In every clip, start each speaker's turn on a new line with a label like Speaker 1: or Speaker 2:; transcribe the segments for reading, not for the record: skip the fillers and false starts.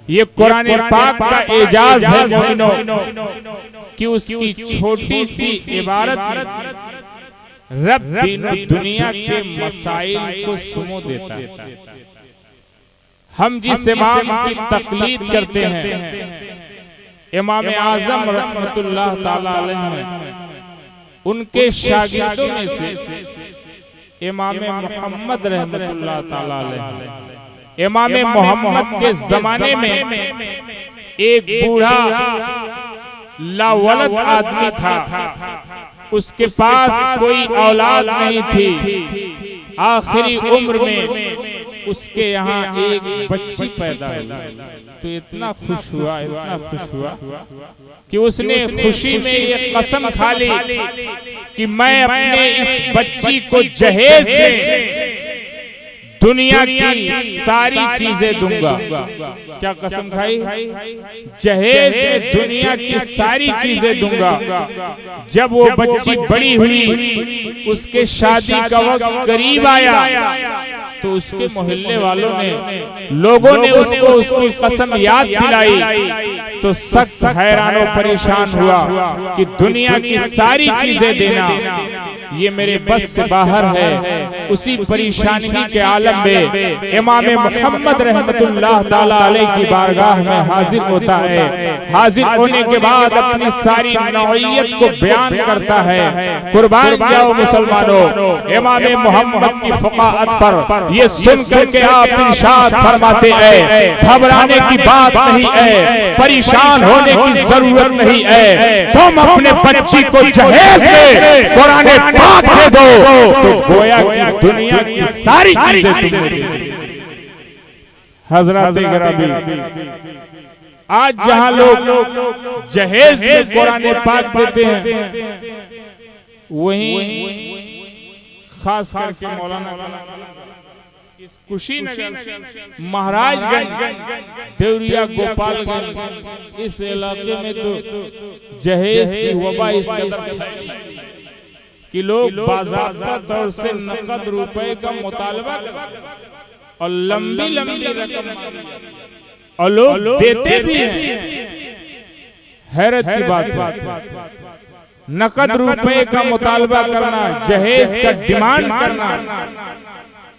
Speaker 1: ये कुरान पाक का एजाज है मोमिनो कि उसकी छोटी सी इबारत में रब दीन दुनिया के मसाइल को सुमो देता है। हम जिस इमाम की तकलीद करते हैं इमाम आजम रहमतुल्लाह ताला अलैहि, उनके शागिर्दों में से इमाम मोहम्मद रहमतुल्लाह ताला अलैहि, इमाम मोहम्मद के जमाने में एक बूढ़ा लावलद आदमी था, उसके पास कोई औलाद नहीं थी। आखिरी उम्र में उसके यहाँ एक बच्ची पैदा हुई तो इतना खुश हुआ कि उसने खुशी में ये कसम खा ली कि मैं अपने इस बच्ची को जहेज में दुनिया की सारी चीजें दूंगा। क्या कसम खाई? जहेज में दुनिया की सारी चीजें दूंगा। जब वो बच्ची बड़ी हुई, उसके शादी का वक्त करीब आया तो उसके मोहल्ले वालों ने, लोगों ने उसको उसकी कसम याद दिलाई तो सख्त हैरान और परेशान हुआ कि दुनिया की सारी चीजें देना ये मेरे बस से बाहर है। उसी परेशानी के आलम में इमाम मोहम्मद रहमतुल्लाह ताला अलैहि की बारगाह में हाजिर होता है। हाजिर होने के बाद अपनी सारी नौइयत को बयान करता है। कुर्बान जाओ मुसलमानों, इमाम मोहम्मद की फकाअत पर ये सुन करके आप इरशाद फरमाते हैं, घबराने की बात नहीं है, परेशान होने की जरूरत नहीं है। तुम अपने बच्ची को जहेज में कुरान पाक दे दो तो गोया की दुनिया की सारी चीजें तुमने दे दी। हजरत गिरामी, आज जहां लोग जहेज में कुरान पाक देते हैं, वहीं खास करके मौलाना कुशीनगर, महाराजगंज, देवरिया, गोपालगंज, इस इलाके में तो जहेज की वबा इस कदर कि लोग बाज़ाब्ता तौर से नकद रुपए का मुतालबा करते और लंबी लंबी रकम और लोग देते भी हैं। हैरत की बात है, नकद रुपए का मुतालबा करना, जहेज का डिमांड करना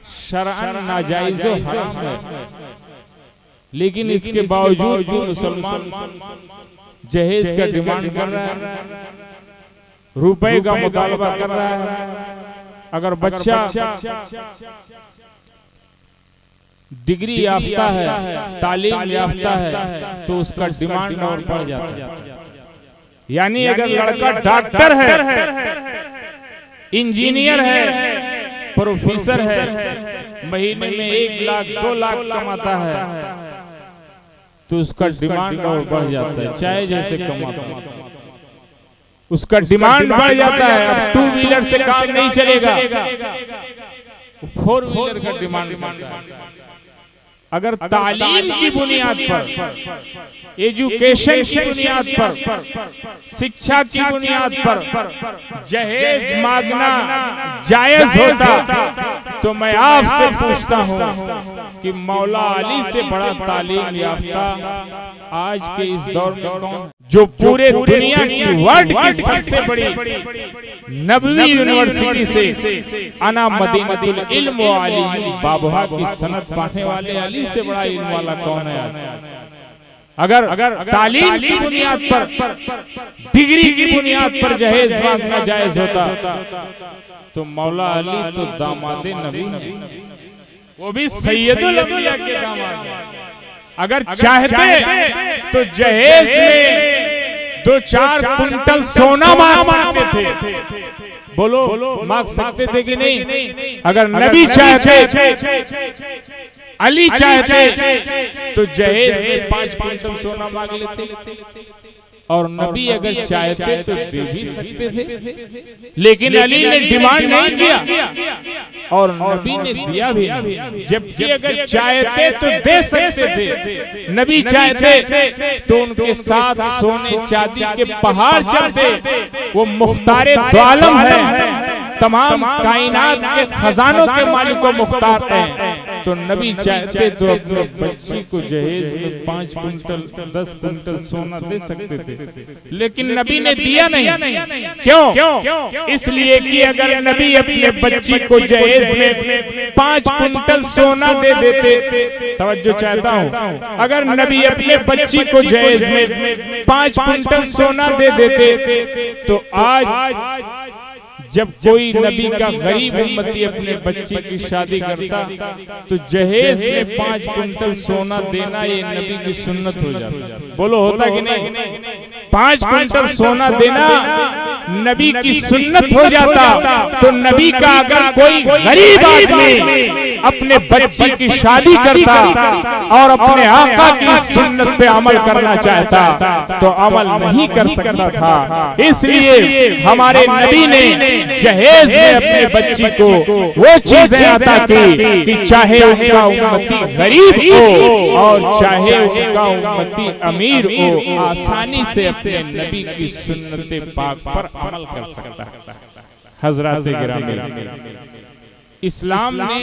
Speaker 1: शरअन नाजायज़ और हराम है। लेकिन इसके बावजूद भी मुसलमान जहेज का डिमांड कर रहा है, रुपए का मुतालबा कर रहा है। अगर बच्चा डिग्री याफ्ता है, तालीम याफ्ता है तो उसका डिमांड और बढ़ जाता है। यानी अगर लड़का डॉक्टर है, इंजीनियर है, प्रोफेसर है, महीने में 1 लाख 2 लाख कमाता है तो उसका डिमांड और बढ़ जाता है। चाहे जैसे कमाता है उसका डिमांड बढ़ जाता है। अब 2 व्हीलर से काम नहीं चलेगा, 4 व्हीलर का डिमांड बढ़ता है। अगर तालीम की बुनियाद पर, एजुकेशन की बुनियाद पर, शिक्षा की बुनियाद पर जहेज मांगना जायज होता तो मैं आपसे पूछता हूँ कि मौला अली से बड़ा तालीम याफ्ता आज के इस दौर में कौन, जो पूरे दुनिया की वर्ल्ड की सबसे बड़ी नबवी यूनिवर्सिटी से अना मदीनतुल इल्म व अली बाबुहा की सनद पाने वाले अली से बड़ा इल्म वाला कौन है आज? अगर तालीम की बुनियाद पर, डिग्री की बुनियाद पर जहेज मांगना जायज होता तो मौला अली तो दामादे नबी हैं, वो भी सैयदुल अंबिया के दामाद हैं। अगर चाहते तो जहेज में 2-4 कुंटल सोना मांग सकते थे। बोलो, मांग सकते थे कि नहीं? अगर नबी चाहते, अली चाहते तो जहेज में 5 कुंटल सोना मांग लेते, और नबी अगर चाहते तो दे भी सकते थे। लेकिन अली ने डिमांड नहीं किया और नबी ने दिया भी नहीं। जबकि अगर चाहते तो दे सकते थे, नबी चाहते तो उनके साथ सोने चांदी के पहाड़ चलते। वो मुख्तारे दो आलम है, तमाम कायनात के खजानों के मालिक व मुख्तार हैं। तो नबी चाहते तो अपने बच्ची को जहेज में 5 कुंटल 10 कुंटल सोना दे सकते थे, लेकिन नबी ने दिया नहीं। क्यों? इसलिए कि अगर नबी अपने बच्ची को जहेज में 5 कुंटल सोना दे देते, तवज्जो चाहता हूँ, अगर नबी अपने बच्ची को जहेज में 5 कुंटल सोना दे देते तो आज जब कोई नबी का गरीब उम्मती अपने बच्चे की शादी करता तो जहेज में 5 कुंटल सोना देना ये नबी की सुन्नत हो जाता। बोलो होता कि नहीं? 5 कुंटल सोना देना नबी की सुन्नत हो जाता। तो नबी का अगर कोई गरीब आदमी अपने बच्ची की शादी करता और अपने आका की सुन्नत पे अमल करना चाहता तो अमल नहीं कर सकता था। इसलिए हमारे नबी ने जहेज में अपने बच्ची को वो चीजें अता की कि चाहे उनका उम्मती गरीब हो और चाहे उनका उम्मती अमीर हो, आसानी से अपने नबी की सुन्नत पाक पर अमल कर सकता है। हजरात गिरामी, इस्लाम ने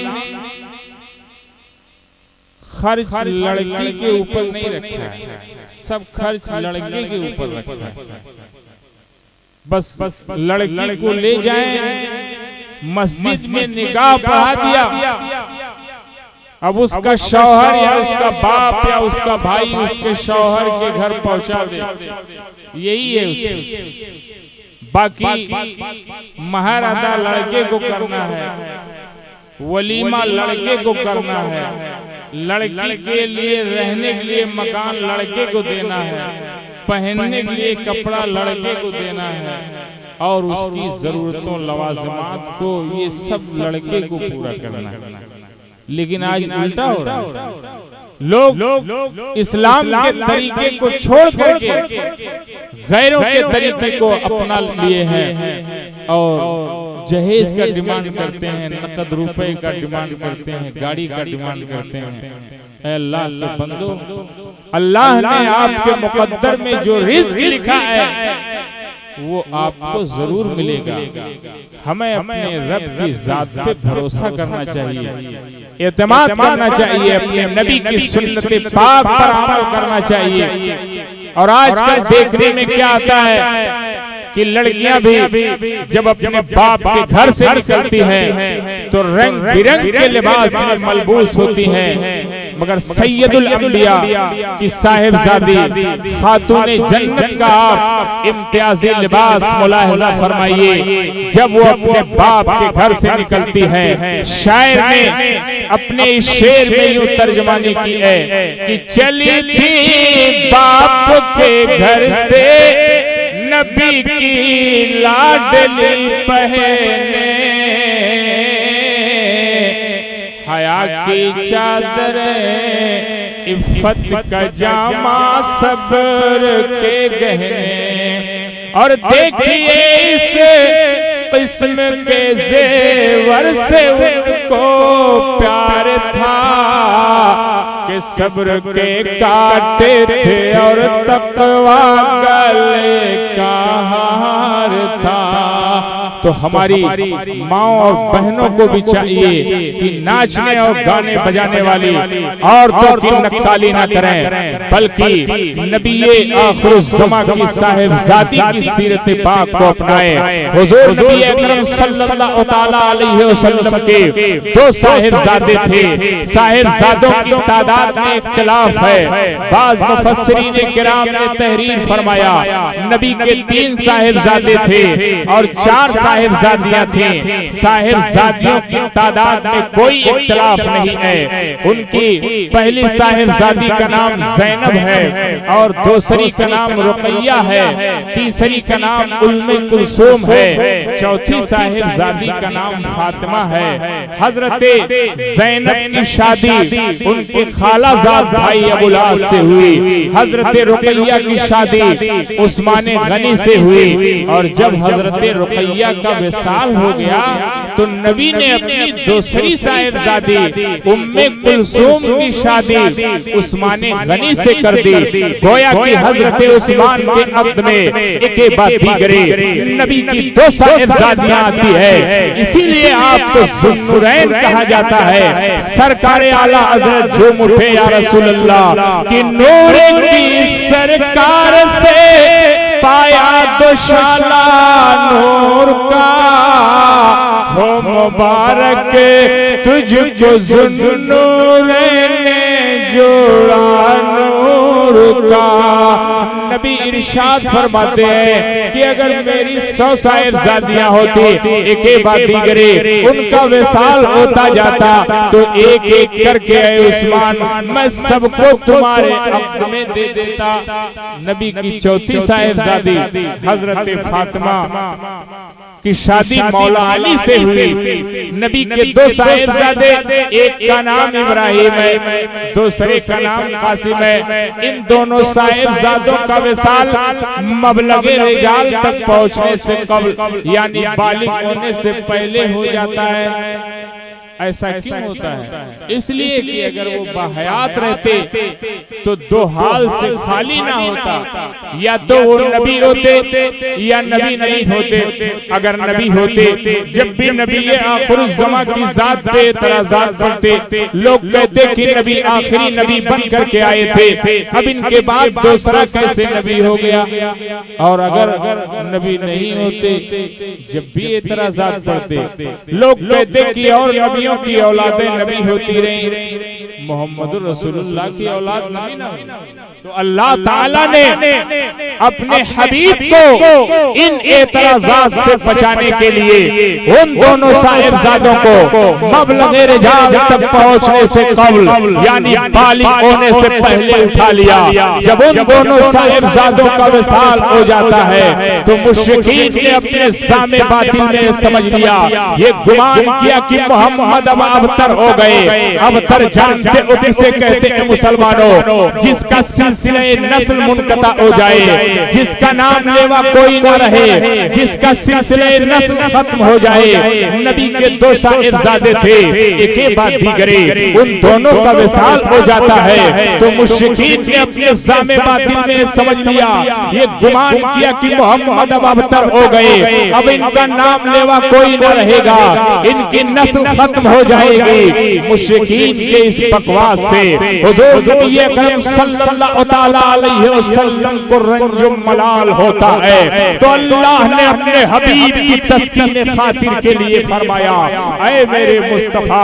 Speaker 1: खर्च लड़की के ऊपर नहीं रखा है, सब खर्च लड़के के ऊपर रखा है। बस लड़की को ले जाएं, मस्जिद में निगाह पढ़ा दिया, अब उसका शौहर या उसका बाप या उसका भाई उसके शौहर के घर पहुंचा दे, यही है उसकी। बाकी महर अदा लड़के को करना है, वलीमा लड़के को करना है, लड़की के लिए रहने के लिए मकान लड़के को देना है, पहनने के लिए कपड़ा लड़के को देना है और उसकी जरूरतों लवाजमात को ये सब लड़के को पूरा करना है। लेकिन आज उल्टा हो रहा है, लोग इस्लाम के तरीके को छोड़ करके गैरों के तरीके को अपना लिए हैं और जहेज का डिमांड करते हैं, नकद रुपए का डिमांड करते हैं, गाड़ी का डिमांड करते हैं। अल्लाह के बंदो, अल्लाह ने आपके मुकद्दर में जो रिस्क लिखा है वो आपको जरूर मिलेगा। हमें अपने रब की जात पे भरोसा करना चाहिए, एतमाद करना चाहिए, अपने नबी की सुन्नत पाक पर अमल करना चाहिए। और आजकल देखने में क्या आता है कि लड़कियां भी जब अपने बाप के घर से निकलती हैं तो रंग बिरंग के लिबास में मलबूस होती हैं, मगर सैयदुल अंबिया की साहिबजादी खातूने जन्नत का आप इम्तियाजी लिबास मुलाहिजा फरमाइए। जब वो अपने बाप के घर से निकलती है, शायर ने अपने इस शेर में यूं तर्जमानी की है कि चली थी बाप के घर से नबी की लाडली पहने, हया की चादर इफ़्फ़त का जामा सब्र के गहने, और देखिए इस किस्म के जेवर से उनको प्यार था कि सब्र के काटे थे और तकवा गले का हार था। तो हमारी माँ और बहनों को भी चाहिए कि नाचने और गाने बजाने वाली औरतों की नक्काली ना करें, बल्कि नबी आखिरुज़्ज़मा की साहिबजादी की सीरत पाक को अपनाएं। हुजूर नबी अकरम सल्लल्लाहु तआला अलैहि वसल्लम के 2 साहिबजादे थे। साहिबजादों की तादाद में इख्तिलाफ है, बाज़ मुफस्सिरीन किराम ने तहरीर फरमाया नबी के 3 साहिबजादे थे और 4 साहिबजादियां थीं। साहिबजादियों की तादाद में कोई इख्तिलाफ नहीं है। उनकी पहली साहिबजादी का नाम ज़ैनब है और दूसरी का नाम रुक़ैया है, तीसरी का नाम उम्मे कुलसूम है, चौथी साहिबजादी का नाम फातिमा है। हजरते ज़ैनब की शादी उनके खालाजाद भाई अबुल आस से हुई, हजरते रुक़ैया की शादी उस्मान गनी से हुई, और जब हजरते रुक़ैया का विसाल हो गया तो नबी ने अपनी दूसरी साहिबजादी उम्मे कुलसूम की शादी उस्मान गनी से कर दी। गोया कि हजरत उस्मान के अब्द में एक बात दीगरे नबी की दो साहिबजादियां आती है, इसीलिए आपको ज़ुन्नुरैन कहा जाता है। सरकार आला हजरत झूम उठे या रसूल अल्लाह कि नूर की सरकार से पाया दोशाला नूर का, हो मुबारक तुझको ज़ुन्नुरैन ने जोड़ा नूर का। नबी इरशाद फरमाते हैं कि अगर मेरी 100 साहिबजादियां होती, एक बात दीगरे उनका विसाल होता जाता तो एक एक करके आए उस्मान मैं सबको तुम्हारे अब्द में दे देता। नबी की चौथी साहिबजादी हजरत फातिमा की शादी मौला अली से हुई। नबी के दो साहिबजादे, एक का नाम इब्राहिम है, दूसरे का नाम कासिम है। इन दोनों साहिबजादों का विसाल मबलगे रिजाल तक पहुंचने से कबल यानी बालिग होने से पहले हो जाता है। ऐसा क्यों होता है? इसलिए कि अगर वो बाहयात रहते तो दो हाल से खाली ना होता, या तो वो नबी होते या नबी नहीं होते। अगर नबी होते, जब भी नबी आखिरुज़्ज़मा की जात पे एतराज़ात पड़ते, लोग कहते कि नबी आखिरी नबी बन करके आए थे, अब इनके बाद दूसरा कैसे नबी हो गया। और अगर नबी नहीं होते, जब भी एतराज़ात पड़ते, लोग कहते कि और नबियों की औलादें नबी होती रही, मोहम्मद रसूलुल्लाह की औलाद नबी ना। तो अल्लाह ताला ने अपने हबीब को इन एतराज़ात से बचाने के लिए उन दोनों साहिबजादों को मबलगे रिजाल तक पहुंचने से कबल यानी बालिग होने से पहले उठा लिया। जब उन दोनों साहिबजादों का विसाल हो जाता है तो मुश्रिकीन ने अपने सामे बातिल में समझ लिया, ये गुमान किया कि मोहम्मद अब अबतर हो गए। अबतर जानते हो किसे कहते हैं मुसलमानों? जिसका सिलसिला नस्ल मुनक़ता हो जाए, जिसका नाम लेवा कोई न रहे, जिसका सिलसिला नस्ल खत्म हो जाए। नबी के दो साहिबजादे थे, एक बात दीगरे उन दोनों का विसाल हो जाता है तो मुश्रिकीन ने अपने सामे बातिल में समझ लिया, ये गुमान किया कि मोहम्मद अब अबतर हो गए, अब इनका नाम लेवा कोई न रहेगा, इनकी नस्ल खत्म हो जाएगी। मुश्रिकीन के इस बकवास से हुजूर नबी अकरम सल्लल्लाहु तआला अलैहि वसल्लम को रंजो मलाल होता है। तो अल्लाह ने अपने हबीब की तस्कीन खातिर के लिए फरमाया, ऐ मेरे मुस्तफा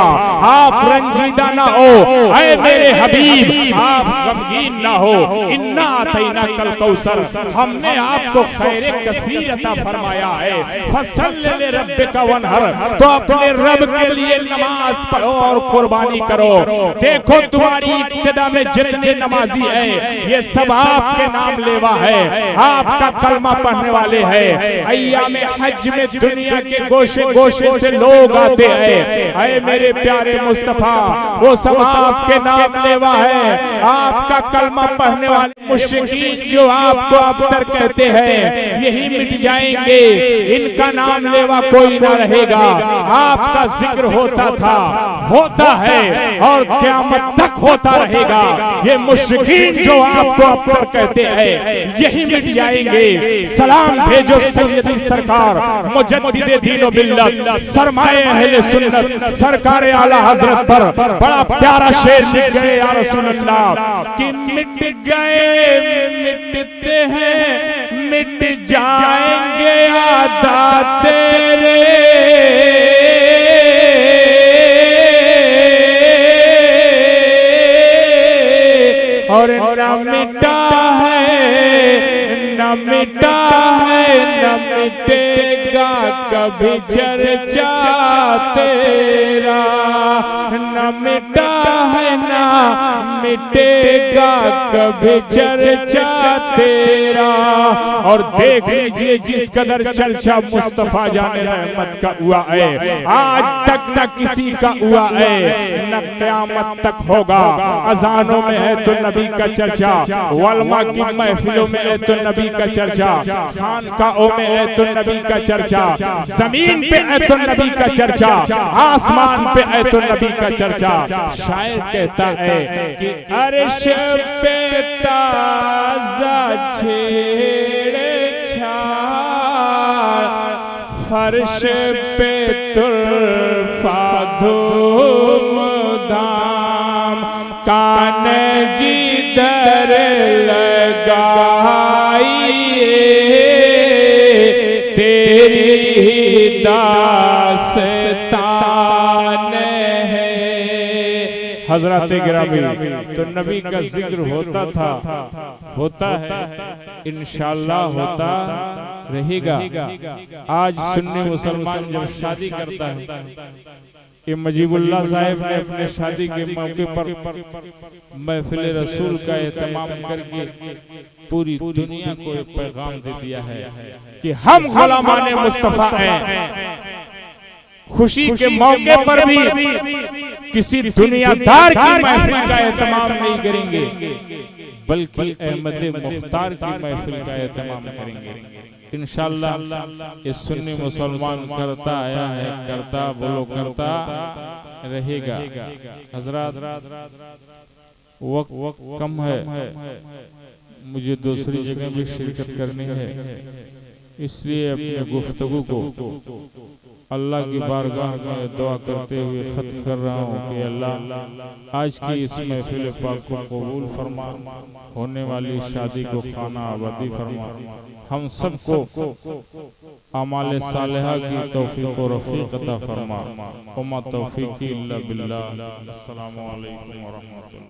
Speaker 1: आप रंजीदा ना हो, ऐ मेरे हबीब आप गमगीन ना हो। इन्ना आतैना कल कौसर, हमने आपको खैर कसीर अता फरमाया है। फसल्लि लिरब्बिका वनहर, तो अपने रब के लिए नमाज पढ़ो और कुर्बानी करो। देखो तुम्हारी इब्तिदा में जितने नमाजी है ये सब आपके नाम लेवा है, आपका कलमा पढ़ने वाले हैं। अय्यामे हज में दुनिया के गोशे गोशे से लोग आते हैं, ऐ मेरे प्यारे मुस्तफा वो सब आपके नाम लेवा है, आपका कलमा पढ़ने वाले। मुश्रिकीन जो आपको अबतर कहते हैं यही मिट जाएंगे, इनका नाम लेवा कोई ना रहेगा। आपका जिक्र होता था, होता है और क़यामत तक होता रहेगा। ये मुश्रिकीन जो आपको अबतर कहते हैं यही मिट जाएंगे। सलाम भेजो सैयदी सरकार मुजद्दिदे दीनो बिल्लत सरमाए अहले सुन्नत सरकार आला हजरत पर बड़ा प्यारा शेर लिख गए या रसूल अल्लाह कि मिट गए मिटते हैं मिट जाएंगे यादा तेरे, और न मिटा है न मिटा है न मिटेगा कभी चर्चा तेरा, न मिटा है न मिटेगा कभी चर्चा तेरा। और देख लीजिए जिस कदर चर्चा मुस्तफा जाने रहमत का हुआ है, आज तक न किसी का हुआ है, न क़यामत तक होगा। अजानों में है तो नबी का चर्चा, वलमा की महफिलों में है तो नबी का चर्चा, खानकाहों में है तो नबी का चर्चा, जमीन पे है तो नबी का चर्चा, आसमान पे है तो नबी का चर्चा। शायर कहता है कि अर्श पे ताज़ा छेड़े छाड़, फर्श पे तुरफा धूम धाम, कान जिधर लगाइए तेरी दास्तान है। हजरत गिरामी तो नबी का जिक्र होता था, होता है, इंशाअल्लाह होता रहेगा। आज सुन्नी मुसलमान जब शादी करता है, ये मजीबुल्लाह साहब ने अपने शादी के मौके पर महफिल रसूल का एहतमाम करके पूरी दुनिया को एक पैगाम दे दिया है कि हम गुलामाने मुस्तफा हैं। खुशी के मौके पर भी किसी दुनियादार की महफिल का एहतमाम नहीं करेंगे, बल्कि अहमद मुख्तार की महफिल का एहतमाम करेंगे। इंशाअल्लाह ये सुन्नी मुसलमान करता आया है, करता बोलो करता रहेगा। हजरात वक्त कम है, मुझे दूसरी जगह भी शिरकत करनी है, इसलिए अपने गुफ्तगू को अल्लाह की बारगाह में दुआ करते हुए खत्म कर रहा हूँ कि अल्लाह आज की इस महफिल पाक को कबूल फरमा, होने वाली शादी को खाना आबादी फरमा, हम सबको अमाल सालिहा की तौफीक और रफ़ीक अता फरमा। उम्मा तौफीकी इल्ला बिल्लाह। अस्सलामु अलैकुम व रहमतुल्लाह।